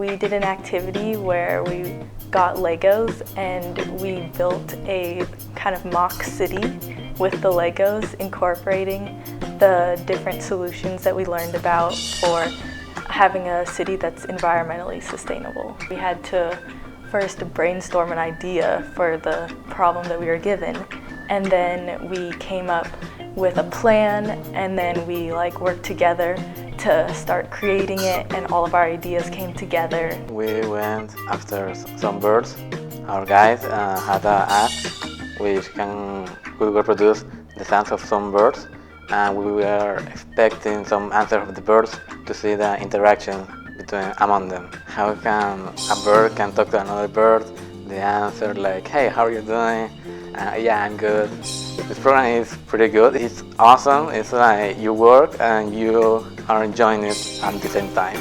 We did an activity where we got Legos and we built a kind of mock city with the Legos, incorporating the different solutions that we learned about for having a city that's environmentally sustainable. We had to first brainstorm an idea for the problem that we were given, and then we came up with a plan, and then we worked together to start creating it, and all of our ideas came together. We went after some birds. Our guide had an app which could reproduce the sounds of some birds, and we were expecting some answer of the birds to see the interaction among them. How can a bird can talk to another bird? The answer like, hey, how are you doing? Yeah, I'm good. This program is pretty good. It's awesome. It's like you work and you are enjoying it at the same time.